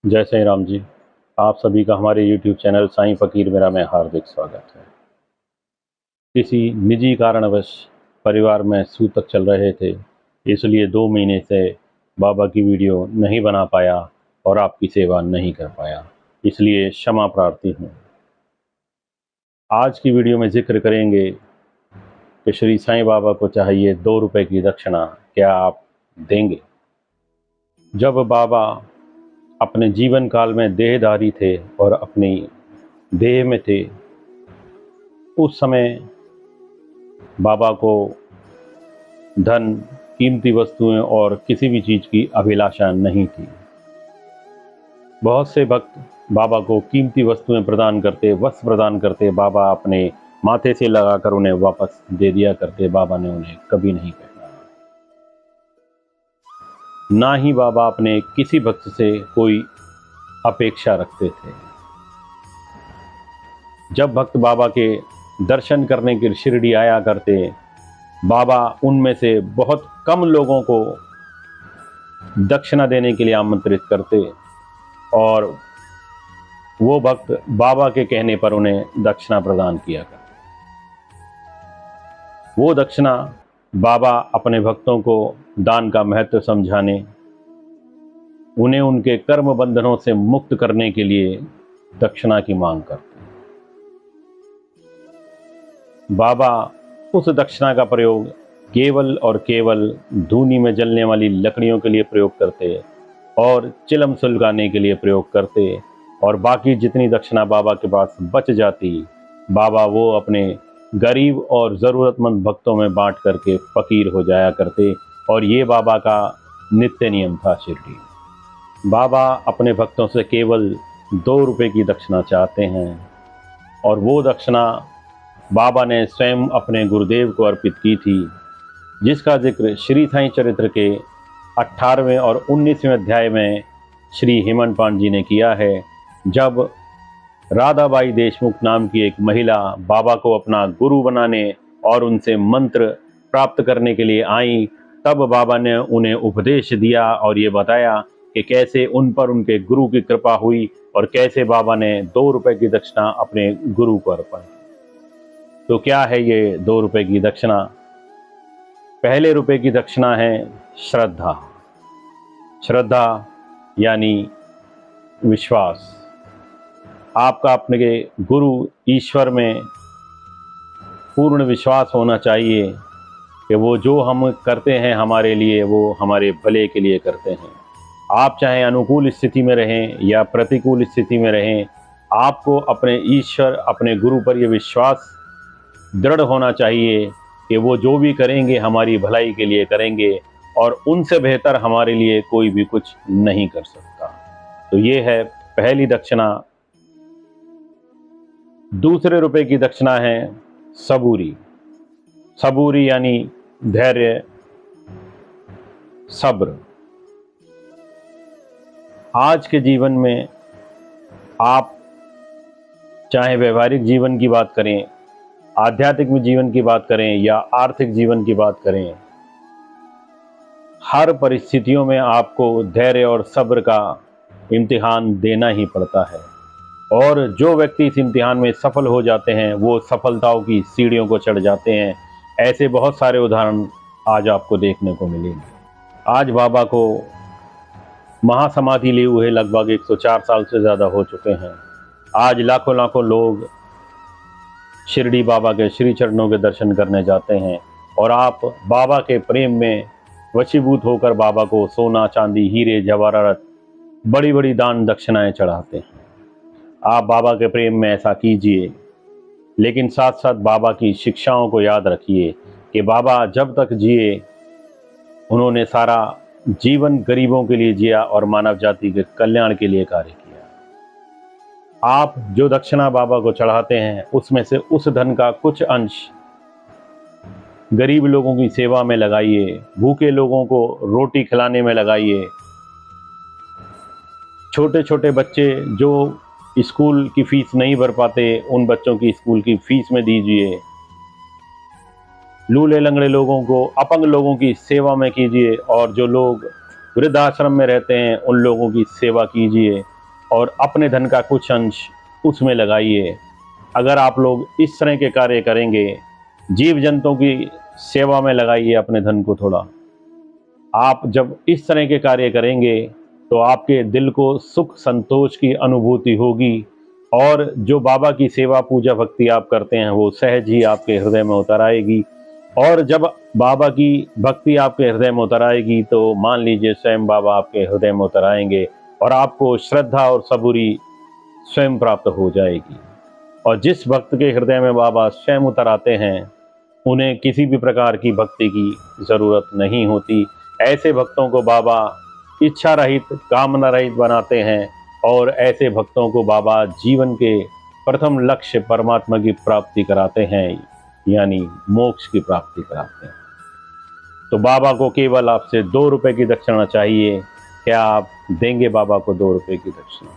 जय साईं राम जी। आप सभी का हमारे YouTube चैनल साईं फ़कीर मेरा में हार्दिक स्वागत है। किसी निजी कारणवश परिवार में सूतक चल रहे थे, इसलिए 2 महीने से बाबा की वीडियो नहीं बना पाया और आपकी सेवा नहीं कर पाया, इसलिए क्षमा प्रार्थी हूँ। आज की वीडियो में ज़िक्र करेंगे कि श्री साईं बाबा को चाहिए 2 रुपए की दक्षिणा, क्या आप देंगे? जब बाबा अपने जीवन काल में देहधारी थे और अपनी देह में थे, उस समय बाबा को धन, कीमती वस्तुएं और किसी भी चीज़ की अभिलाषा नहीं थी। बहुत से भक्त बाबा को कीमती वस्तुएं प्रदान करते, वस्त्र प्रदान करते, बाबा अपने माथे से लगाकर उन्हें वापस दे दिया करते। बाबा ने उन्हें कभी नहीं पहनाया। ना ही बाबा अपने किसी भक्त से कोई अपेक्षा रखते थे। जब भक्त बाबा के दर्शन करने के लिए शिरडी आया करते, बाबा उनमें से बहुत कम लोगों को दक्षिणा देने के लिए आमंत्रित करते और वो भक्त बाबा के कहने पर उन्हें दक्षिणा प्रदान किया करते। वो दक्षिणा बाबा अपने भक्तों को दान का महत्व समझाने, उन्हें उनके कर्म बंधनों से मुक्त करने के लिए दक्षिणा की मांग करते। बाबा उस दक्षिणा का प्रयोग केवल और केवल धूनी में जलने वाली लकड़ियों के लिए प्रयोग करते और चिलम सुलगाने के लिए प्रयोग करते, और बाकी जितनी दक्षिणा बाबा के पास बच जाती, बाबा वो अपने गरीब और ज़रूरतमंद भक्तों में बांट करके फ़कीर हो जाया करते। और ये बाबा का नित्य नियम था शिरडी। बाबा अपने भक्तों से केवल 2 रुपए की दक्षिणा चाहते हैं, और वो दक्षिणा बाबा ने स्वयं अपने गुरुदेव को अर्पित की थी, जिसका जिक्र श्री साईं चरित्र के 18वें और 19वें अध्याय में श्री हेमंत पांड जी ने किया है। जब राधाबाई देशमुख नाम की एक महिला बाबा को अपना गुरु बनाने और उनसे मंत्र प्राप्त करने के लिए आई, तब बाबा ने उन्हें उपदेश दिया और ये बताया कि कैसे उन पर उनके गुरु की कृपा हुई और कैसे बाबा ने 2 रुपए की दक्षिणा अपने गुरु को अर्पण की। तो क्या है ये 2 रुपए की दक्षिणा? पहले रुपए की दक्षिणा है श्रद्धा। श्रद्धा यानी विश्वास। आपका अपने गुरु ईश्वर में पूर्ण विश्वास होना चाहिए कि वो जो हम करते हैं हमारे लिए, वो हमारे भले के लिए करते हैं। आप चाहे अनुकूल स्थिति में रहें या प्रतिकूल स्थिति में रहें, आपको अपने ईश्वर, अपने गुरु पर ये विश्वास दृढ़ होना चाहिए कि वो जो भी करेंगे हमारी भलाई के लिए करेंगे, और उनसे बेहतर हमारे लिए कोई भी कुछ नहीं कर सकता। तो ये है पहली दक्षिणा। दूसरे रुपए की दक्षिणा है सबूरी। सबूरी यानी धैर्य, सब्र। आज के जीवन में आप चाहे व्यवहारिक जीवन की बात करें, आध्यात्मिक जीवन की बात करें या आर्थिक जीवन की बात करें, हर परिस्थितियों में आपको धैर्य और सब्र का इम्तिहान देना ही पड़ता है। और जो व्यक्ति इस इम्तिहान में सफल हो जाते हैं, वो सफलताओं की सीढ़ियों को चढ़ जाते हैं। ऐसे बहुत सारे उदाहरण आज आपको देखने को मिलेंगे। आज बाबा को महासमाधि लिए हुए लगभग 104 साल से ज़्यादा हो चुके हैं। आज लाखों लाखों लोग शिरडी बाबा के श्री चरणों के दर्शन करने जाते हैं, और आप बाबा के प्रेम में वशीभूत होकर बाबा को सोना, चांदी, हीरे, जवाहरात, बड़ी बड़ी दान दक्षिणाएं चढ़ाते हैं। आप बाबा के प्रेम में ऐसा कीजिए, लेकिन साथ साथ बाबा की शिक्षाओं को याद रखिए कि बाबा जब तक जिए उन्होंने सारा जीवन गरीबों के लिए जिया और मानव जाति के कल्याण के लिए कार्य किया। आप जो दक्षिणा बाबा को चढ़ाते हैं, उसमें से उस धन का कुछ अंश गरीब लोगों की सेवा में लगाइए, भूखे लोगों को रोटी खिलाने में लगाइए। छोटे छोटे बच्चे जो स्कूल की फीस नहीं भर पाते, उन बच्चों की स्कूल की फीस में दीजिए। लूले लंगड़े लोगों को, अपंग लोगों की सेवा में कीजिए, और जो लोग वृद्धाश्रम में रहते हैं उन लोगों की सेवा कीजिए। और अपने धन का कुछ अंश उसमें लगाइए। अगर आप लोग इस तरह के कार्य करेंगे, जीव जंतुओं की सेवा में लगाइए अपने धन को थोड़ा। आप जब इस तरह के कार्य करेंगे तो आपके दिल को सुख संतोष की अनुभूति होगी, और जो बाबा की सेवा पूजा भक्ति आप करते हैं वो सहज ही आपके हृदय में उतर आएगी। और जब बाबा की भक्ति आपके हृदय में उतर आएगी तो मान लीजिए स्वयं बाबा आपके हृदय में उतर आएंगे और आपको श्रद्धा और सबूरी स्वयं प्राप्त हो जाएगी। और जिस भक्त के हृदय में बाबा स्वयं उतर आते हैं उन्हें किसी भी प्रकार की भक्ति की ज़रूरत नहीं होती। ऐसे भक्तों को बाबा इच्छा रहित, कामना रहित बनाते हैं, और ऐसे भक्तों को बाबा जीवन के प्रथम लक्ष्य परमात्मा की प्राप्ति कराते हैं, यानी मोक्ष की प्राप्ति कराते हैं। तो बाबा को केवल आपसे 2 रुपए की दक्षिणा चाहिए। क्या आप देंगे बाबा को 2 रुपए की दक्षिणा?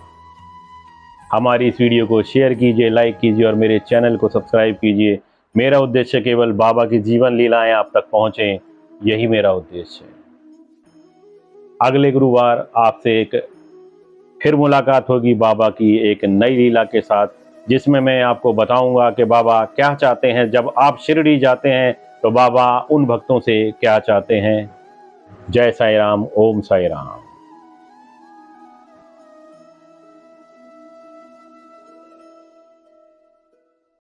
हमारी इस वीडियो को शेयर कीजिए, लाइक कीजिए और मेरे चैनल को सब्सक्राइब कीजिए। मेरा उद्देश्य केवल बाबा की जीवन लीलाएं आप तक पहुंचे, यही मेरा उद्देश्य है। अगले गुरुवार आपसे एक फिर मुलाकात होगी बाबा की एक नई लीला के साथ, जिसमें मैं आपको बताऊंगा कि बाबा क्या चाहते हैं। जब आप शिरडी जाते हैं तो बाबा उन भक्तों से क्या चाहते हैं। जय साईं राम, ओम साईं राम।